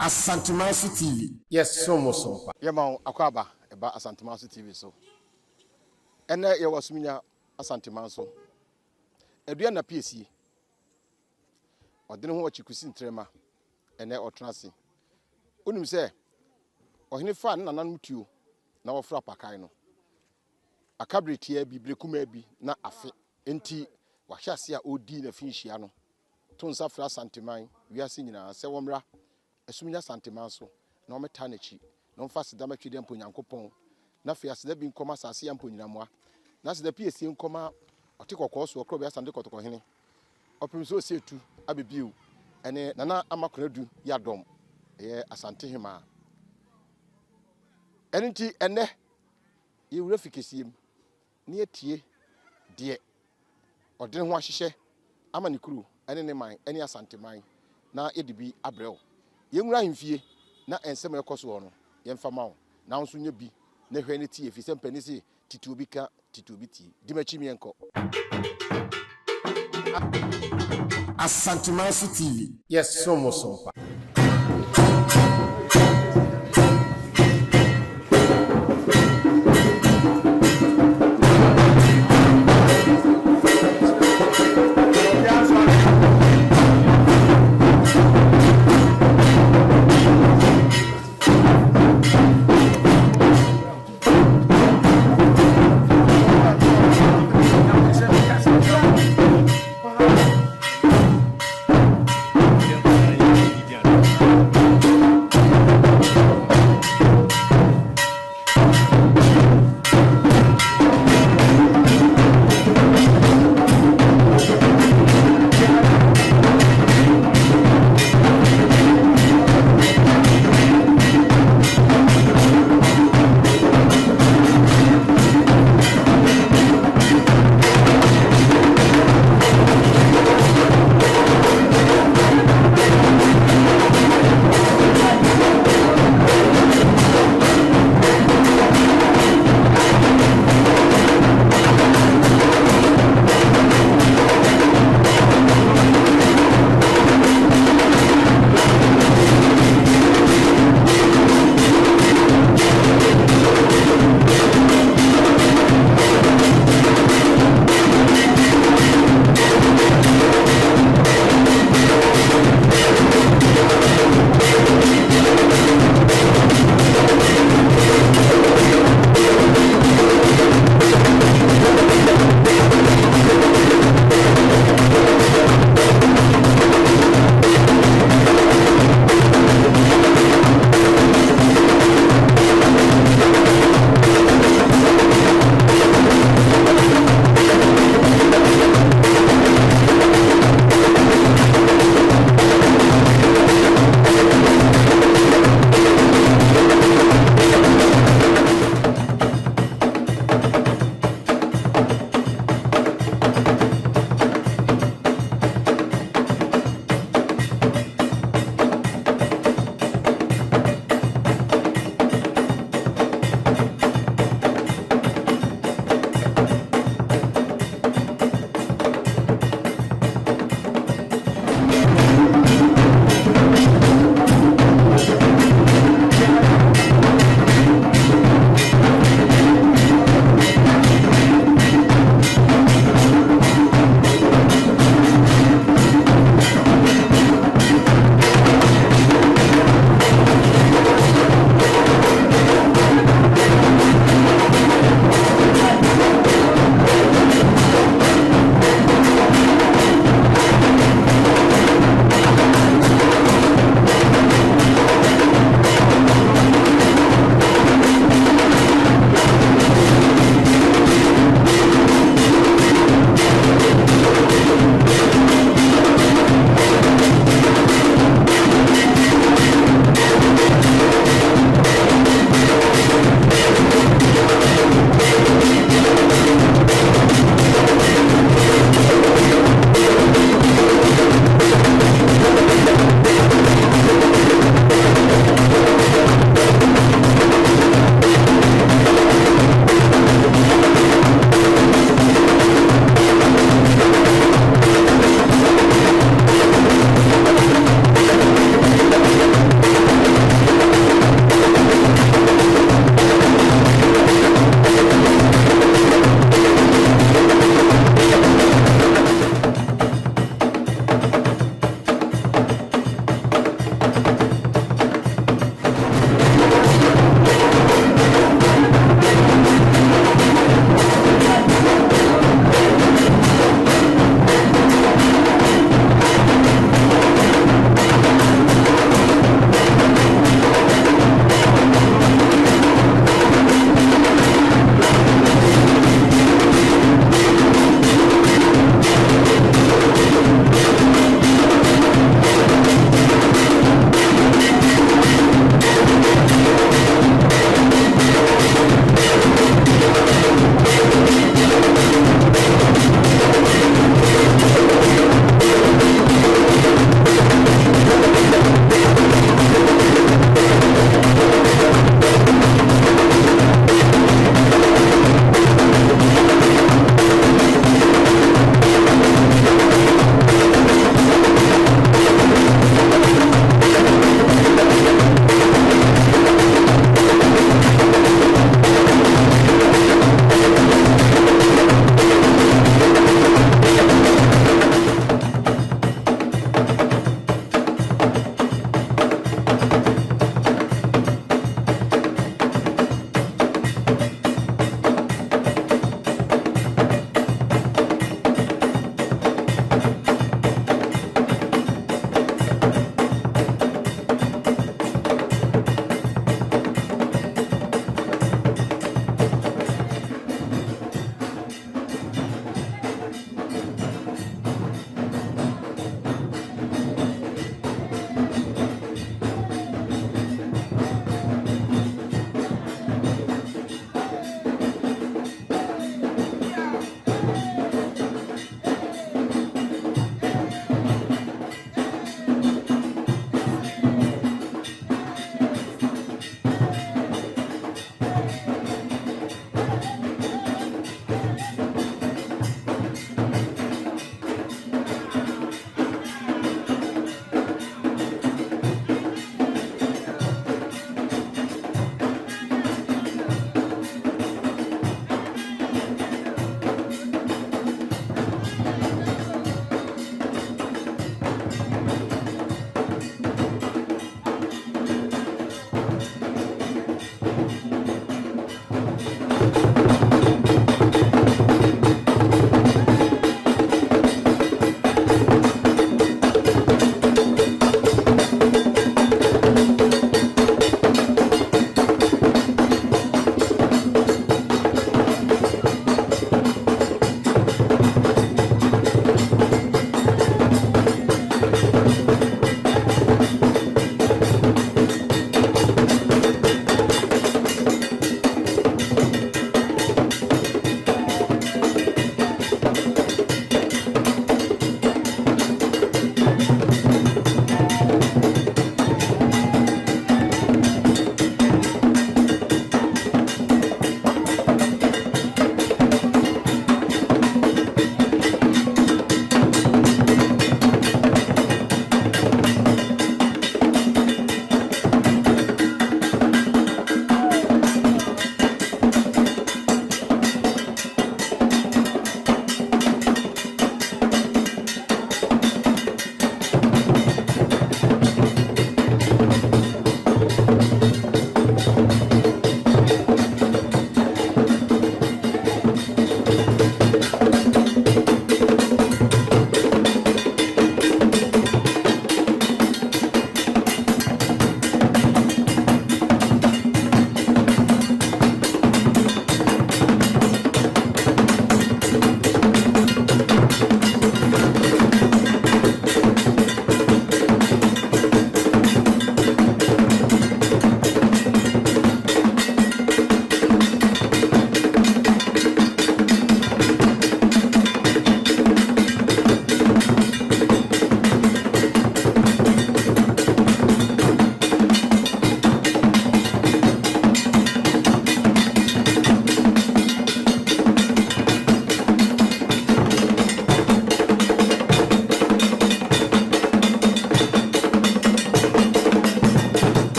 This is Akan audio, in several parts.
Asantemanso TV. Yes, so. Yama akwaba eba Asantemanso TV so. Ene ye Essumegya Asantemanso. Edua na PSC. Odene ho wachi Kusi ntrema. Ene otrase. Onim se ohene fa na nanom tuo na wofra pakai no. Akabritia bi brekuma bi na afe. Enti wahyase a odi na finhia no. Tonsa fra Asanteman wiase nyina se womra Essumegya Asantemanso na ometa na chi na omfa seda matwede ampo Nyankopon na fi aseda bi nkoma asase ampo nyinamwa na seda PSC nkoma otekokko so okro bi asande kotoko hene opim so setu abebiu ene nana amakonadu yadom ye asante hema enti ene ye wura fikesiem ne atie de odene ho ahyehye amanikuru ene ne man ene Asanteman na edibi abrel yenwura himfie na ensem ekoso no yemfa mawo na nso nya bi na hwe ne tie efise mpani se titu obi ka titu obi tie dimachi mienko Asantemanso TV. Yes, so.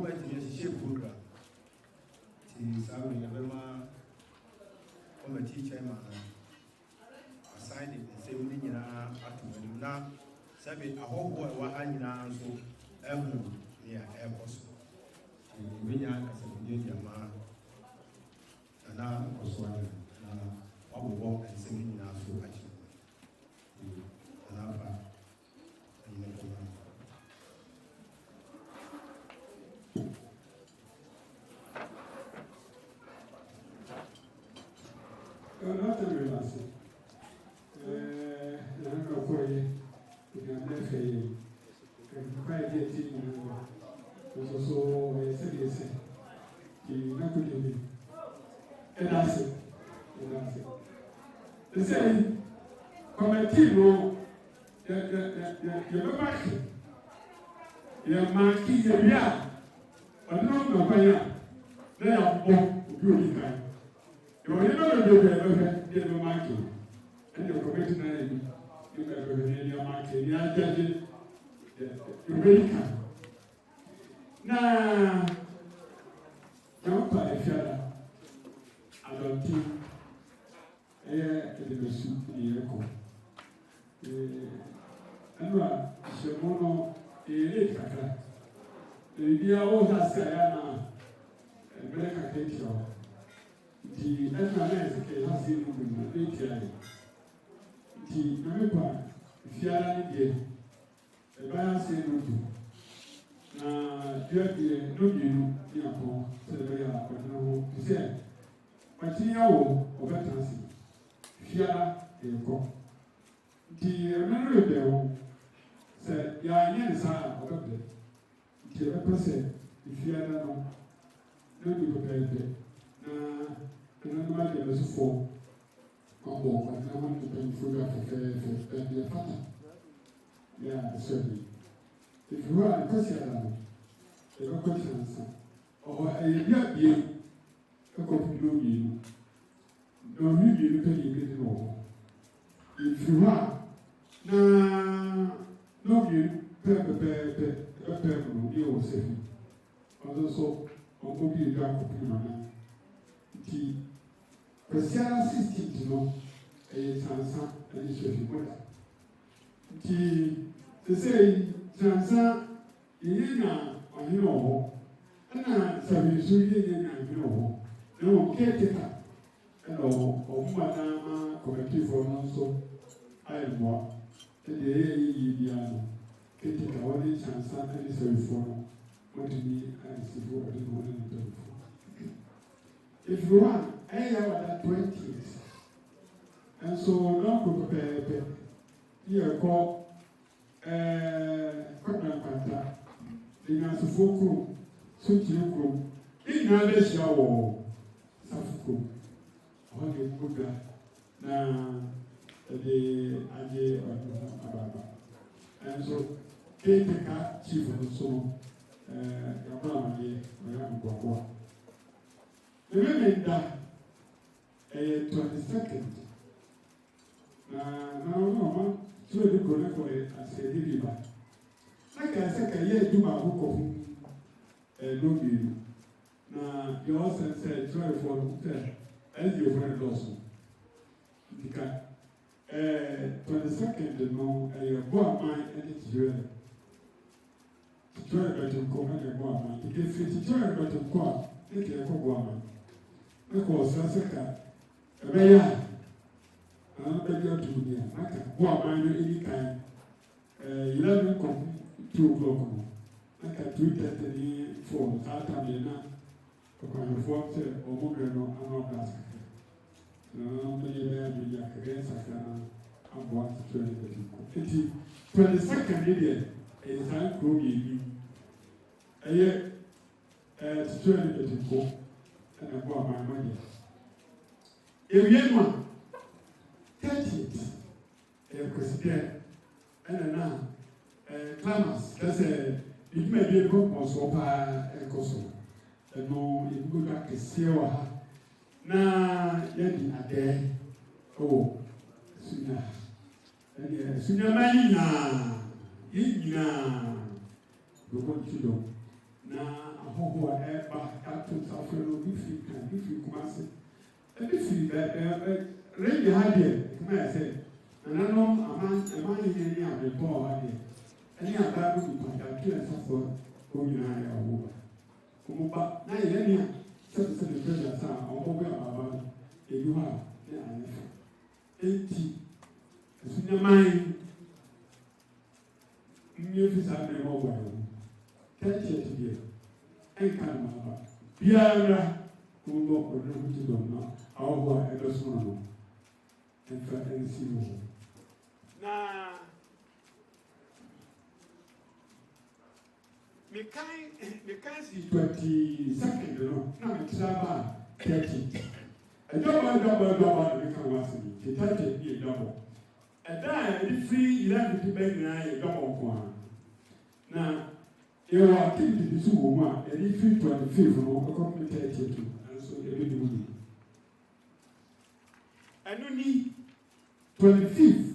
at the ship program. Tis our Yabema from a teacher, aside the same thing at now. Sabi, a whole boy, what I now so every near airport. We are as a Indian man, and now was one. I will walk and sing in our school. Not a real answer. I'm not for you. You can never you. Quite get it. So, I said, yes, you not good in me. And that's it. They say, come a team, you're back. You're my kids, yeah. But no, fire. They are both good time. You are never going to be a market. And you're committing an enemy. You are going to be a market. You are judging. You really can. Now, don't buy a feather. I don't think. The soup in Yoko. And what? Shemono, a late cacra. The dear old Sayana, and break a cake. The Essumegya has been moving the ATI. The America, if you are in here, the buyer said no to. Now, there be no deal, Yako, said the buyer, but no, he said, but in your overtaxing. Fiala eko. Ti emere bewo se ya anye nsa obepe. Ti epese fiala no no bi obepe na ma de mesufo kombo na ma de penfuga fefe de fata. Ya sorry. If you are kwesiala no e ko kwesiala o e bia bie e ko filo bi. No, you pay you know. If you are no, you pay you say. Also, on will be a dark opinion. The Christian system to know a Sansa and it's your the say Sansa, Yena, or you know, and I said, you know, no caretaker. Hello, Madame, corrective for also. I am more. The Yiano. Take a only chance and is very full. What do you mean? I see for the morning. If you want, I have that 20 years. And so, don't prepare. Here, call Panta. The Nasufuku, Suchiku, in another show, Safuku. Holy Buddha, now the idea of Ababa. And so, take the cat chief of the soul, Yabama, Yabama. The women died 22nd. No, so the Goleko as a river. Like I said, I hear you my book of Lobi. Now, you also said, try for the as your friend also. Because 22nd, no, a boy mine and it's here. To try about to come and a boy mine. Because if you try about to come, take a woman. Because Sasaka, a bear, another year to me, like a boy mine any kind. 11 complete 2 o'clock. Like a 2:30 for Saturday. When you fought or Mugano, I'm not asking. No, maybe I be a career sakana. I'm going to train the people. 22nd idiot is time to be a year to train the people and I bought my money. If you want, catch it. A president and now clamas. That's a it may be a purpose of a coso. No, it good back to see her. Na yadi ade oh sunya mani na yina do go chido na to suffer no if you come and say, and if you really had it, come and say, and I know a man in any other poor idea. Any other would be like a suffer going on a woman. Come back, now, any such a celebration, or over about a you have 80. As in your mind, you have been over. 30 years ago, and come up. Biara, who go for the Hutidom, our boy, I just want to know. And for any civil. Now, the kind is 22nd, now it's about 30. A double, become one, the 30 be a double. A die, free 11 to beg a double one. Now, your activity is woman, and if you 25th or committed to, and so every day. And only 25th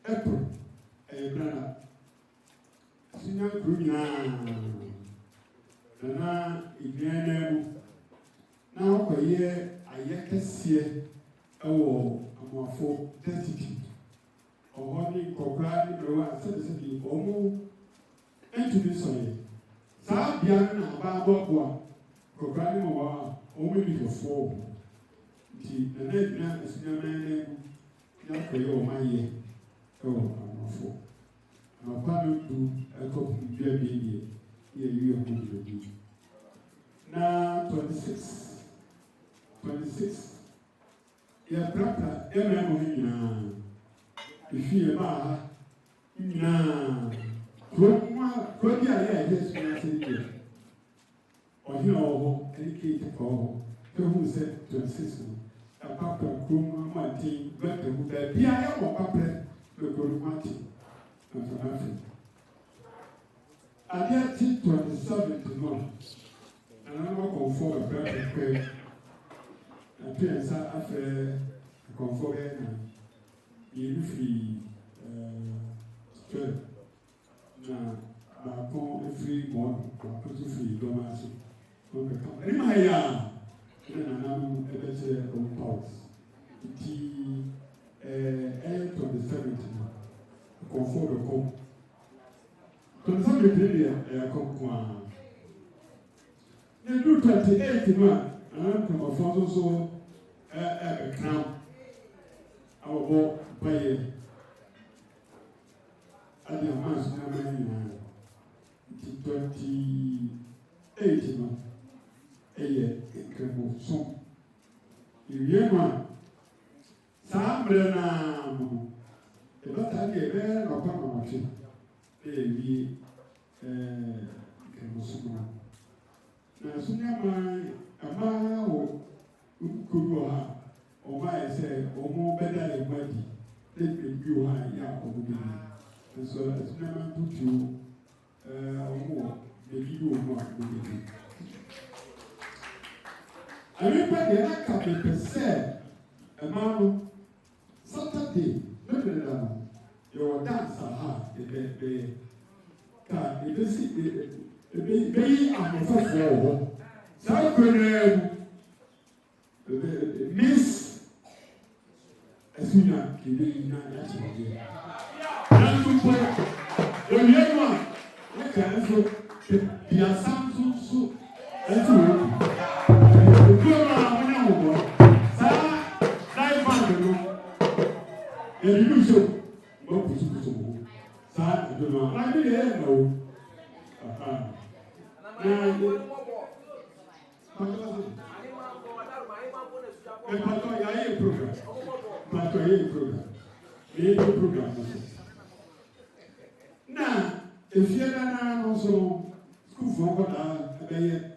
April, a brother. Senior Gruna, Nana, Igniano. Now, for a year, I can see a war, a more for destitute. Or holding Cochrane, or citizen, or more. And to be sorry. Sabian, Baba, Cochrane, or only for 4. The next man is your man, not for your my year. Oh, I'm 4. Our father to a couple of baby, here you are going to be. Now, 26. Yeah, proper, every morning. If you are, now, could you yes, when I say here? Or you know, educated for who said 26. A papa, whom my team, but who that be I am or papa, the good Martin. I get 27 tomorrow, and I'm not going for a bread prayer. I pay after a comfort and you free strength. Now, I call every morning, I put you free, don't ask you. In my yard, then I'm a better old pulse. The 27th. Comfort the com. Concern the period, a com. They do 28 months, and I'm from a father so a crown. Our boy by a at the mass number 28 months. A year, it can move some. You hear one. Sam but I gave her no problem. Baby, can now, soon a man could go her, or my say, or more better than money. Let me go high, yeah, or be. And so as never put you more, maybe you more. I remember the act of said, a man Saturday. Your dance are the car, the baby, I'm a four. South Miss Essumegya, the young one, I can so be a Samsung soup. That's all. The girl, you show. What was you so? Sad, I don't know. I didn't know. Now, if you're not also school for what I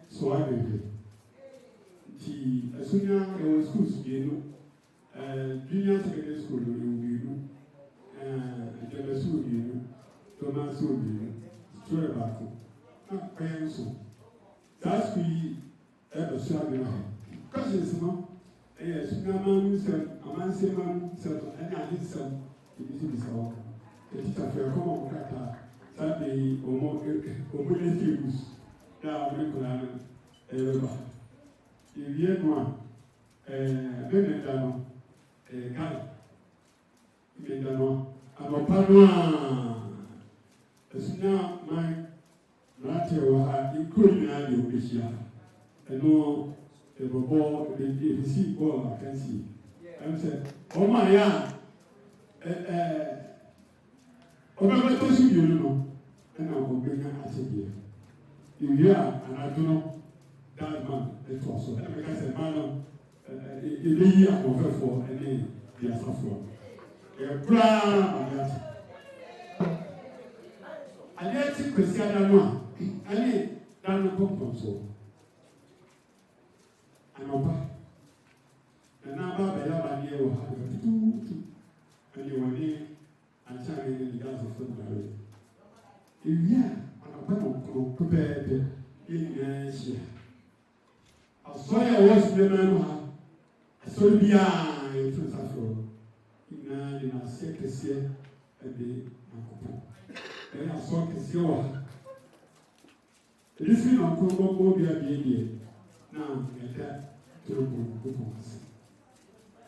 so I did. As soon as there was schools, junior secondary school, Thomas Wood, Storeback, not paying so. That's we ever saw the line. Because it's not a man said, a man said, and I did some, it is all. The teacher for a common Sunday or more, or more things. Now, Ewie no a memenda no Ghana memenda no anɔpa no a asuna man nate wɔ ha ikuro nyinaa deɛ wobɛhyia ɛno ɛbɔbɔ ɛbɛsi bɔɔl akansi ɛm sɛ ɔma yɛ a ɔbɛbɛtɔ so mmienu no ɛna ɔbɛnya akyɛdeɛ ewie a anadwo no Dalman ɛtɔ so ɛna mɛka sɛ maa no ɛbɛyi akɔfɛfoɔ ɛne diasafoɔ ɛkoraa adeɛ adeɛ ti kwasi ada no a ɛne dan no pɔmpɔm so anɔpa ɛna aba abɛyɛ abadeɛ wɔ ha tutuutu ɛne wɔne ankyɛn ne diasafoɔ nyinaa ewia anɔpa no koro pɛpɛɛpɛ yɛnyinaa hyia asɔre a wɔn sube nan mu ha asɔre biara yɛtu nsa so nyinaa de n'aseɛ kɛseɛ ɛde akɔpɔ ɛyɛ asɔre kɛseɛ wɔ ha ɛde fi na nkɔnkɔnkɔ bi abiedeɛ na ɛda toro nkɔnkɔ ase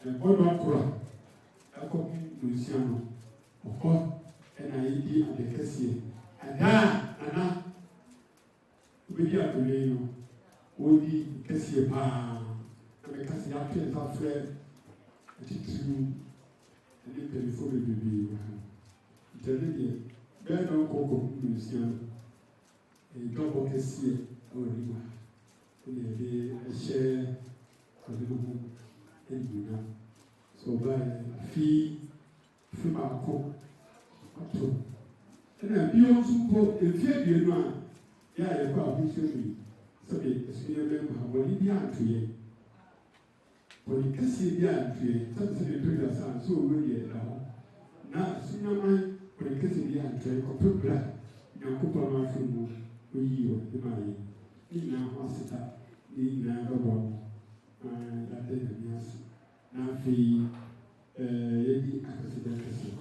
ɛbɔdɔ koro a ɛkɔ nsia no ɔkɔ ɛna yɛdi ade kɛseɛ ɛda ana obedi akɔlɛ yi no wodi kɛseɛ paa na mɛkɛseɛ atwe nsa frɛ atitiriw ɛne mpanyinfoɔ bebree wɔ ha ntɛne deɛ bɛɛ na ɔkɔkɔ nsia no ɛdwabɔ kɛseɛ ɛwɔ anim ha ɛna yɛde ɛhyɛ ɔde no ho ɛnnyina sɛ ɔbaeɛ afi baako ato ɛna bio nso mpo mfie aduonu a yɛ a yɛkɔ ahosuo bi sɛbi ɛsua bɛn mu ha wɔne bi antoyɛ wɔne kɛseɛ bi antoyɛ sɛbi mpɛrɛ asa nso owó deɛ ɛda hɔ na sunyaman wɔne kɛseɛ bi antoyɛ kɔpɛ bra nyankopɔn no afɔ mu oyi wɔ ɛma yɛ ne nyinaa ho aseta ne nyinaa bɛbɔ no yɛade nyame ase na afei yɛdi akɛseɛ kɛseɛ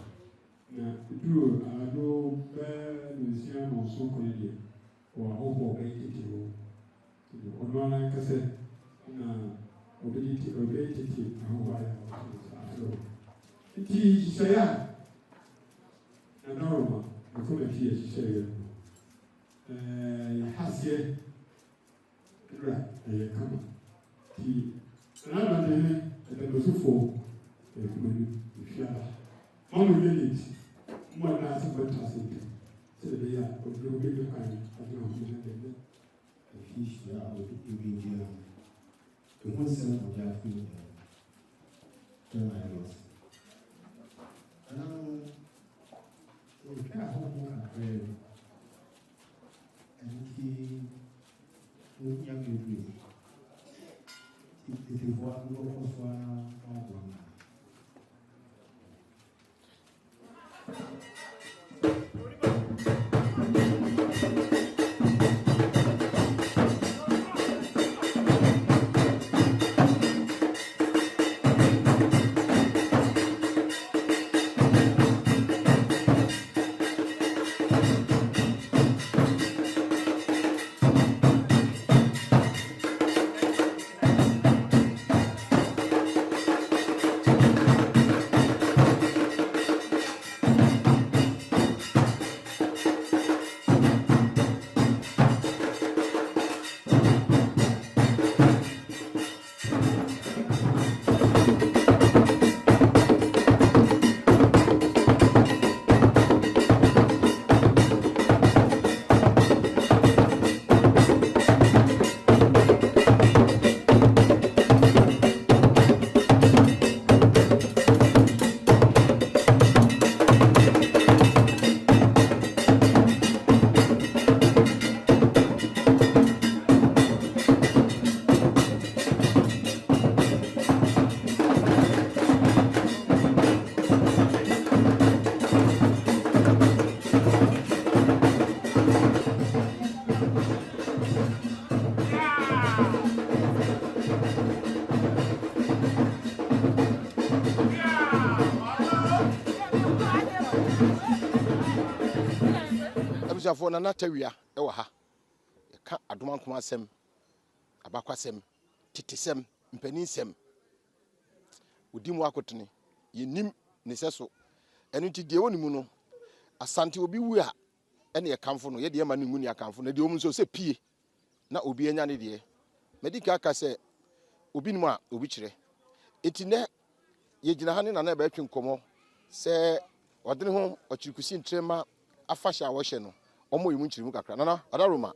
na duro anadwo bɛɛ nsia na ɔso kɔn deɛ wɔ ahɔhoɔ bɛyɛ tete hɔ ɔno ara nkasɛ na ɔbɛyɛ tete ahɔhoɔ ayɛ ahorow nti hyehyɛeɛ a nadaroma ɛkɔmɛti yɛ hyehyɛeɛ no yɛhaseɛ wura ɛyɛ kama nti nanadɔne ɛdɛdɔsofoɔ ɛkumani ɛhwiada mama yɛ ne nti mo a naase bɛta ase nti sɛ ɛbɛyɛ a ɔbɛyɛ kwan adwene ho na dɛdɛ Fiche a immédiat. Que moi, c'est un peu à fouiller. Dans la noce. Alors, le cas a beaucoup après. Elle qui nous y a vu. Si tu vois, nous reçoit en bon. abusuafo na natawia ɛwɔ ha yɛka adoma nkoma asɛm abakwasɛm titesɛm mpaninsɛm odi mu akotene yenim ne sɛ so ɛno nti deɛ woni mu no asante obi wu a ɛne yɛkamfo no yɛde yɛma no ngu ne akamfo no deɛ ɔmu nso sɛ pie na obi anya ne deɛ medika aka sɛ obi nim a obi kyerɛ enti nɛ yɛgyina ha ne nana ɛbɛtwe nkɔmmɔ sɛ ɔde ne ho ɔkyirikusi ntrɛma afahyɛ a wɔhyɛ no ɔmo yi mu nkyirimu kakra nana adaroma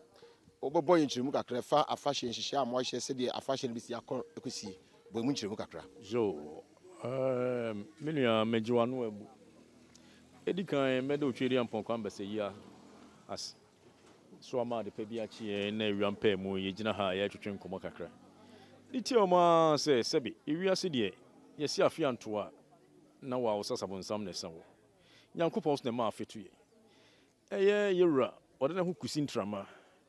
ɔbɛbɔ yɛ nkyirimu kakra fa afahyɛ nhyehyɛ a moahyɛ sɛdeɛ afahyɛ no bɛsi akɔ ɛkɔsie bɔ mu nkyirimu kakra jo menua megyewa no abu ɛdi kan mɛda otweri ampɔnkɔ ambɛsɛ yi as so ama de pa bi akyeɛ na awiampɛ mu yɛgyina ha yɛatwetwe nkɔmmɔ kakra ne tie ɔma sɛ sɛbe ewiase deɛ yɛsi afe antoa na wa wo sasabonsam na ɛsɛ wo nyankopɔn so na ma afetoyɛ ɛyɛ yɛwura ɔde ne ho kusi ntrama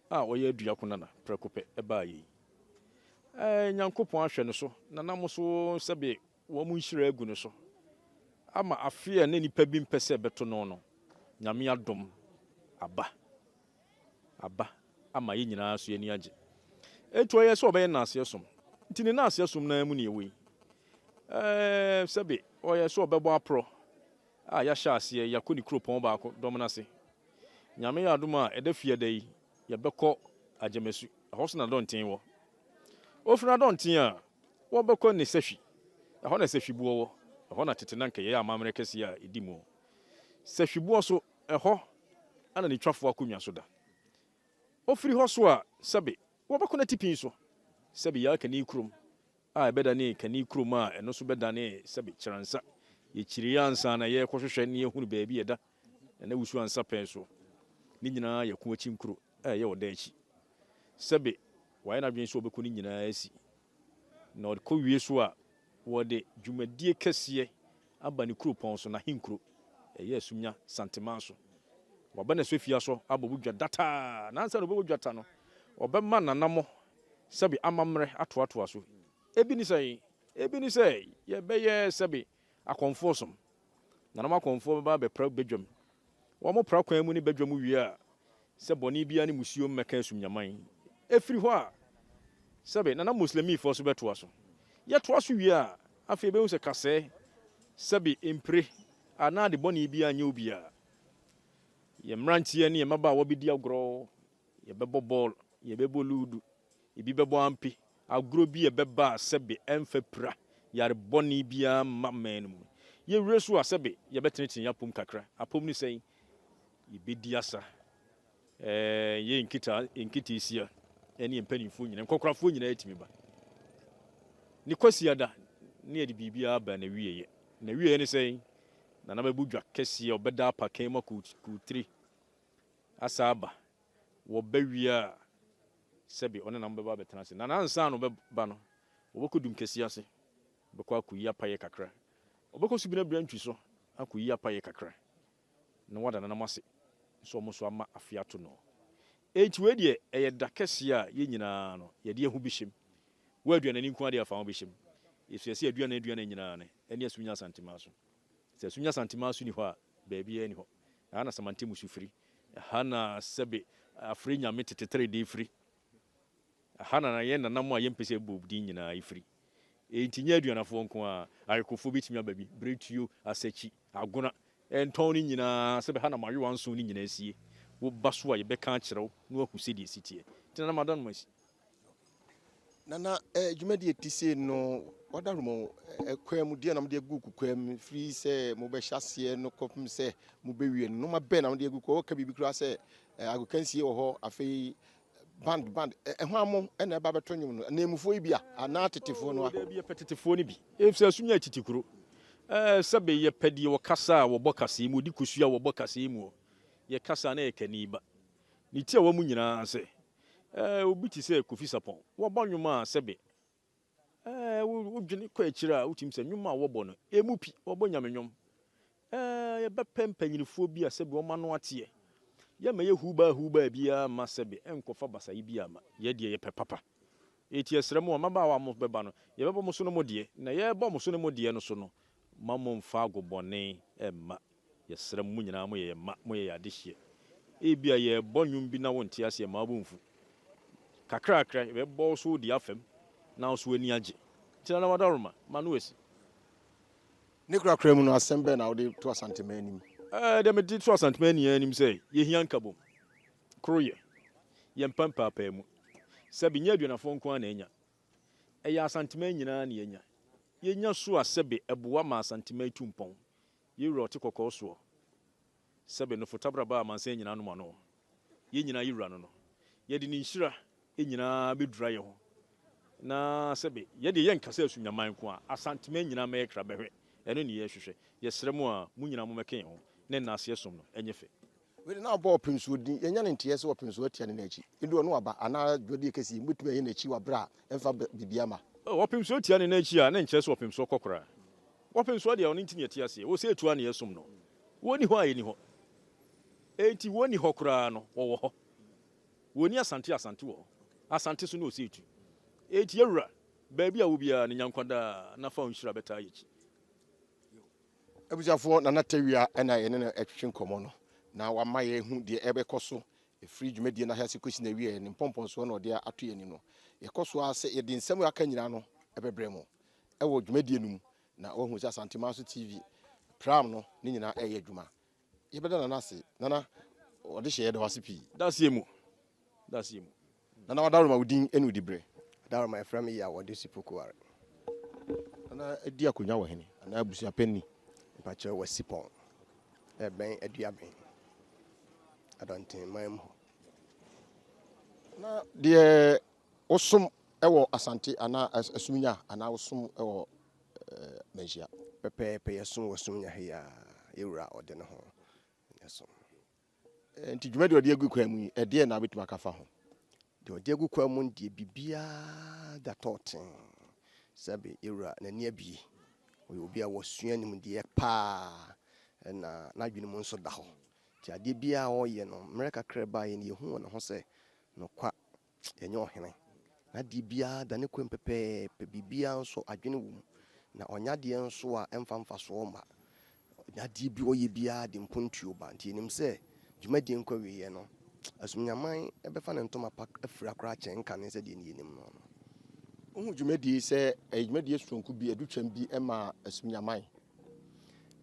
a ɔyɛ adua ko nana prɛko pɛ ɛbaa yɛ nyankopɔn ahwɛ no so na nam so sɛbe wɔn mu nhyira agu no so ama afe a na nipa bi mpɛ sɛ ɛbɛto no no nyame adom aba ama yɛ nyinaa so yɛni agye ɛtu ɔyɛ sɛ ɔbɛyɛ naaseɛ som nti ne naaseɛ som na mu ne ɛwɔ yi sɛbe ɔyɛ sɛ ɔbɛbɔ aporɔ a yɛahyɛ aseɛ yɛakɔ ne kuropɔn baako dɔm no ase nyame yɛ adom a ɛda fie da yi yɛbɛkɔ agyamasu ɛhɔ so na dɔnten wɔ ofiri adɔnten a wɔbɛkɔ ne sahwi ɛhɔ na sahwiboɔ wɔ ɛhɔ na tete na nkɛyɛ amammerɛ kɛseɛ a ɛdi mu sahwiboɔ so ɛhɔ ana ne twafoɔ akonnwa so da ofiri hɔ so a sɛbe wɔbɛkɔ na tipin so sɛbe yɛ kani kurom a ɛbɛda ne kani kurom a ɛno so bɛda ne sɛbe kyerɛnsa yɛkyiri ansa na yɛkɔhwehwɛ ne yɛhunu baabi yɛda ɛna wusu ansa pɛn so ne nyinaa yɛko akyi nkuro a ɛyɛ ɔda akyi sɛbe wɔayɛ no adwene sɛ wɔbɛkɔ ne nyinaa asi na ɔde kɔ wie so a wɔde dwumadie kɛseɛ aba ne kuropɔn so na henkuro ɛyɛ Essumegya santema so wɔbɛ na so fia so abɔ dwa dataa nansa no bɛbɔ dwata no ɔbɛma nanamɔ sɛbe amammerɛ atoatoa so ebi ni sɛ yɛbɛyɛ sɛbe akɔmfoɔ som nanam akɔmfoɔ bɛba bɛpra badwam wɔn pra kwan mu ne badwam wie a sɛ bɔne bia ne musuo mmɛka Essumegyaman ɛfiri hɔ a sɛbe nanam muslimifoɔ so bɛtoa so yɛtoa so wie a afei bɛhu sɛ kasɛɛ sɛbe mpire anaa de bɔne bia nyɛ obi a yɛ mmeranteɛ ne yɛ mmabaawa bɛdi agorɔ yɛbɛbɔ bɔɔl yɛbɛbɔ ludu ebi bɛbɔ ampe agorɔ bi yɛbɛba a sɛbe ɛmfa pira yarebɔne bia ma man no mu yɛwura so a sɛbe yɛbɛtenetene apom kakra apom ne sɛn yɛbɛdi asa yɛ nkita isia ɛne mpanimfoɔ nyinaa nkɔkorafoɔ nyinaa atumi ba ne kwasiada ne yɛde biribiara ba na wieɛ ne sɛn na bɛbu dwa kɛseɛ ɔbɛda apakan ma kutiri asa aba wɔba wie a sɛbe ɔne nam bɛba bɛtena ase na nansa no bɛba no wɔbɛkɔ dum kɛseɛ ase bɛkɔ akɔyi apayɛ kakra ɔbɛkɔ so bi na bira ntwi so akɔyi apayɛ kakra na wada nanam ase nso ɔmo so ama afe ato no enti wei deɛ ɛyɛ da kɛseɛ a yɛ nyinaa no yɛde ɛho bi hyɛm wɔaduanani nko adeɛ afa ho bi hyɛm yɛsɛ aduana nyinaa ne ɛne Essumegya santema so sɛ Essumegya santema so ni hɔ a baabiara ni hɔ ɛha na samante musu firi ɛha na sɛbe afre nyame tetetere de firi ɛha na yɛ nanam a yɛmpɛ sɛ ɛbɔ din nyinaa ifiri enti nyɛ aduanafoɔ nko a arekofoɔ bɛtumi aba bi bretuo asakyi agona ɛntɔn no nyinaa sɛbe ha na mayewa nso no nyinaa sie woba so a yɛbɛka akyerɛ wo na wahu sɛdeɛ siteɛ nti na madan no asi nana dwumadie ti se no wadaroma kwan mu deɛ na mode agu kwan mu firi sɛ mobɛhyɛ aseɛ no kɔpem sɛ mobɛwie no noma bɛn na mode agu kɔ wɔka biribi koraa sɛ agokansie wɔ hɔ afei band ɛho amo ɛna ɛba bɛtɔ nwom no namufoɔ yi bi a anaa tetefoɔ no a bi yɛpɛ tetefoɔ no bi ɛfisɛ Essumegya titikuro sɛbe yɛpɛ deɛ wɔkasa a wɔbɔ kaseɛ mu ɔdi kosua wɔbɔ kaseɛ mu yɛ kasa na yɛkani ba ne ti a wɔ mu nyinaa sɛ obi ti sɛ Kofi Sapɔn wɔbɔ nwom a sɛbe wodwene kɔ akyire a wotim sɛ nwom a wɔbɔ no ɛmu pi wɔbɔ nyame nwom yɛbɛpɛ mpanyinifoɔ bi a sɛbe wɔma no ateɛ yɛma yɛ huba biara ma sɛbe ɛnkɔfa basayi bi ama yɛdeɛ yɛpɛ papa ɛti ɛsrɛ mu a mabaawa mo bɛba no yɛbɛbɔ mo so no mo deɛ na yɛbɔ mo so no mo deɛ no so no ma mo mfa agobɔne ɛmma yɛsrɛ mu nyinaa mo yɛ adehyeɛ ebia yɛbɔ nwom bi na wonte aseɛ ma wobɔmfu kakrakra be bo so di afem na so ani age tira na wadaroma manuesi ne krakra mu no assemble na wode to asantema anim dem di to asantema anim say ye hian kabom kroye ye mpampa pa mu sabi nya aduanafo nko na enya eya asantema nyina na enya ye nya so asebe eboa ma asantema tumpon ye rote kokko so sabi no fotabra ba manse nyina no ma no ye nyina yira no ye di ni nhira nyina bedura ye ho na sabi ye de ye nkasa asunyaman ko a asantema nyina ma ye kra behwe eno ne ye hwehwe ye sremu a mu nyina mo meken ho ne na ase som no enye fe we na bo pinso di ye nya ne ntie se wo pinso atia ne na echi edu no aba ana dwodi kesi mutu ye na echi wa bra emfa bibia ma wo pinso atia ne na echi a ne nche se wo pinso kokora wo pinso de oni ntini atia se wo se etua ne ye som no woni ho ayeni ho enti woni ho kora no wo ho woni asante wo asante so no se etu enti yewura ba bia wo bia ne nyankwada na fa onhira beta yechi abusiafo na natawia na ye ne etwe nkomo no na wama ye hu de ebekoso efri dwumadie na hase kosi na wie ne mpomponso na ode ato ye ni no ye koso ase ye de nsem aka nyina no ebebre mo ewo dwumadie num na ohu sa Asantema so TV pram no ni nyina eye dwuma ye beda na nase nana ode hye de wase pi dasie mu nana wadaroma udin enu dibre Daroma efrem ya wode sipokuare nana edi akonya wo hene ana abusia penni pache wasipon ben aduaben adonten mam ho na de osum ewo asante ana Essumegya ana osum ewo Manhene pepe yesum wasumnya ya yewura ode ne ho yesum enti dwumade ode agu kwa mu ede na betuma kafa ho de ode agu kwa mu de bibia da toten sabe yewura na ni abi obi a wasua nim de pa na adwene mu nso da ho ti ade bia o ye no mreka kreba ye ne hu ne ho se no kwa enye ohene na de bia da ne kwem pepe bibia nso adwene wu na onya de nso a emfa so ma na de bi o ye bia de mpontuo ba nti nim se dwumadi nkwa wi ye no Essumegyaman ebefa ne ntoma pak afira kra chen kan ne se de ne nim no ohu dwumadi se dwumadi sonku bi adutwam bi ema Essumegyaman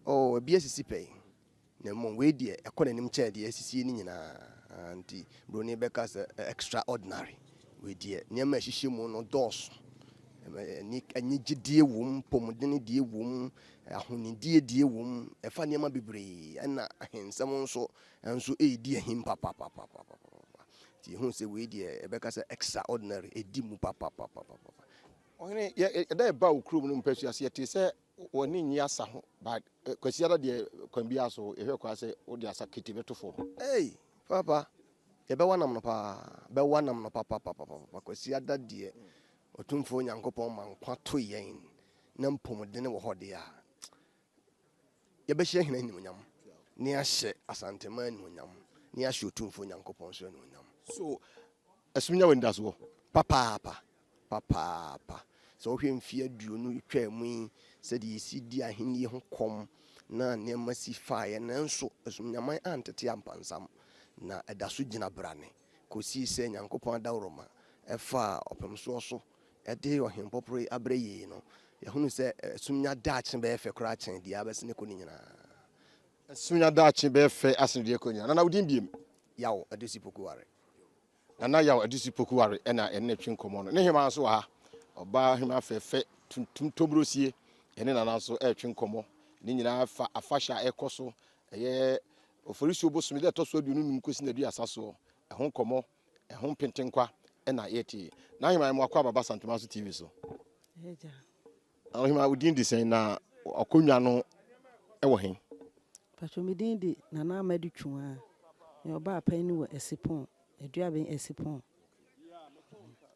oh bi asisi pe na mo we de ekonanim che de asisi ni nyina anti broni beka se extraordinary we de niam ahihye mu no dos ni anyigidie wom pomodene die wom ahonidie die wom efa niam bebre na ahensam nso edi ahim papa ti hu se we de beka se extraordinary edi mu papa ohene ye da ba okrum no mpasu ase te se woni nyi asa ho ba kwasiara de kwambia so ehwe kwa se odi asa kiti betofo papa ye be wanam no papa kwasiada de otumfo nyankopon man kwato yen na mpomodene wo hode a ye be hye hena nimonyam ni ahye Asantema nimonyam ni ahye otumfo nyankopon so nimonyam so Essumegya wenda so papa so hwe mfie aduonu twa mu se de yesi di aheni ho kom na ne masi fae na nso Essumegyaman antete ampansam na edaso gina brane kosi se nyankopon adawroma efa opemso so ede ohempopre abreye no yehunu se Essumegya daakye be efe kra kyen dia abesene ko ni nyina Essumegya daakye be efe asene de ko nyina nana udin biem yawo adesipokuare nana yawo adesipokuare ena enne twenkomo no ne hema so ha oba hema fefe tuntum tobrosie ene nana so twenkomo ni nyina fa afasha ekoso eye oforisi obosomi de to so aduonu num kosi na du asaso ehon komo ehon pentenkwa ena yeti na hema mo akwa baba Asantema so TV so eja hema udin di sen na akonwa no ewo hen patwomidin di nana amadu twua ne oba apan ni wo esipon aduaben esipon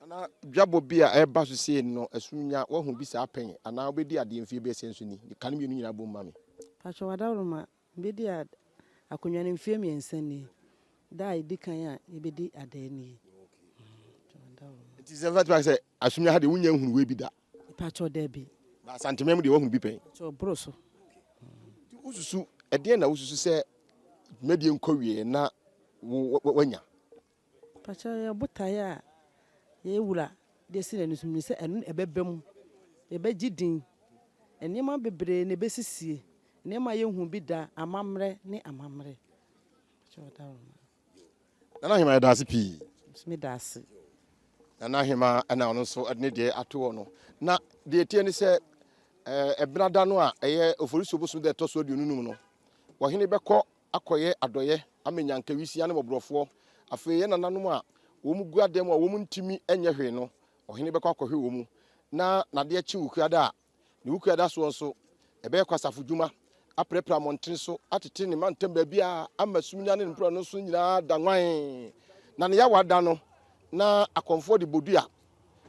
ana dwabo bia eba so se no Essumegya wo hu bi sa apan ana obedi ade mfie be sensu ni kan mi nyina bom mami patwo wadawroma bedi akonwa ne mfie mi ensani dai dikan a ebedi adani it is ever to say Essumegya ha de wunya hu we bi da patwo debi na Asantema mu de wo hu bi pen patwo broso ususu ede na ususu se medie nkowie na wanya patwo ya butaye a ye wura de si na nusum se enu ebebem ebeji din enema bebre ne besisie enema ye hu bi da amamre ne amamre choda Nana hima da pi me da ase Nana hima ana ono so adne de ato no na de tie ni se ebrada no a eye oforiso bosu de to so aduonum no wo hene bekọ akoye adoye amenyanka wisi ane mobrofo afi ye nananom a wo mu gu adem a wo mu ntimi enye hwe no ohene bekọ akohwe wo mu na nade achi wukuada a ne wukuada so nso ebe kwasafo dwuma aprepra montene so atete ne mantem ba bia amasumnya ne mpro no so nyina danwan na ne ya wada no na akonfo de bodua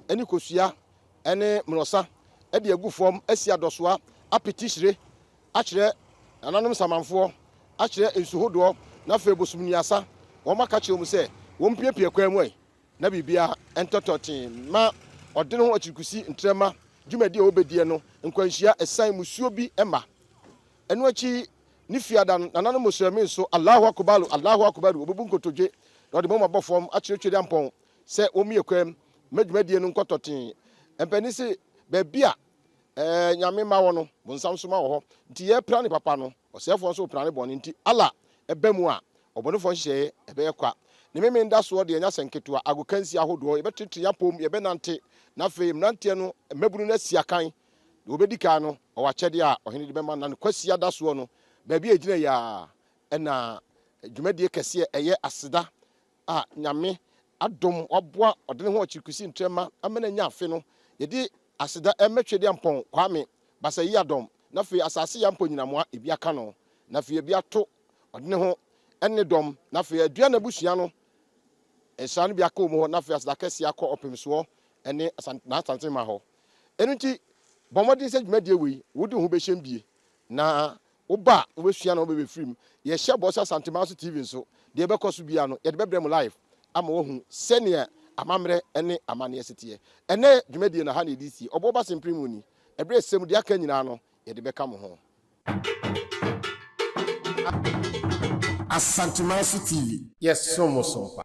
eni kosua ene mrosa e de agu fom asi adosoa apetishire akire ananom samanfo akire ensuhodo na fe bosumniasa wo maka che mu se wo mpiepie kwa mu ai na bibia entototin ma odene ho akirikusi ntrema dwumadi a obedie no nkwanhia esan musuo bi emma enu achi ni fiada nananom musulmi so Allahu akbar obubu nkotoje na de mama bofom akirechwede ampon se omie kwam madwumadi no nkototin empani se babia nyame ma wo no bonsam so ma wo ho nti ye pra ne papa no osefo so pra ne bone nti ala ebemu a obonefo hye ebe kwa ne meme nda so de nya senketo agokansi ahodo ebetete yapom ye benante na fe mnante no mabunu na siakan obedika no owachede a ohene de bema na kwasi ada so no ba bia gina ya na dwumadi kese eye aseda a nyame adom oboa odene ho achirikusi ntrema amena nya afe no yedi aseda emetwede ampon kwame basa yi adom na fe asase ya mpon nyinamoa ebi aka no na fe ebi ato odene ho enne dom na fe adua na busua no esan bi aka omo na fe aseda kese akọ opemso ene na asante ma ho enunti bomodi se dwumadi ewi wodi ho be hyem bie na oba obesua na obebe film ye hye bosa asante ma so tv nso de bekoso bia no ye de bebrem live ama wo hu senior amamre ene amane esetiye ene dwumadi na ha na edisi oboba semprimuni ebre sem de aka nyina no ye de beka mo ho Asante TV. Yes, somos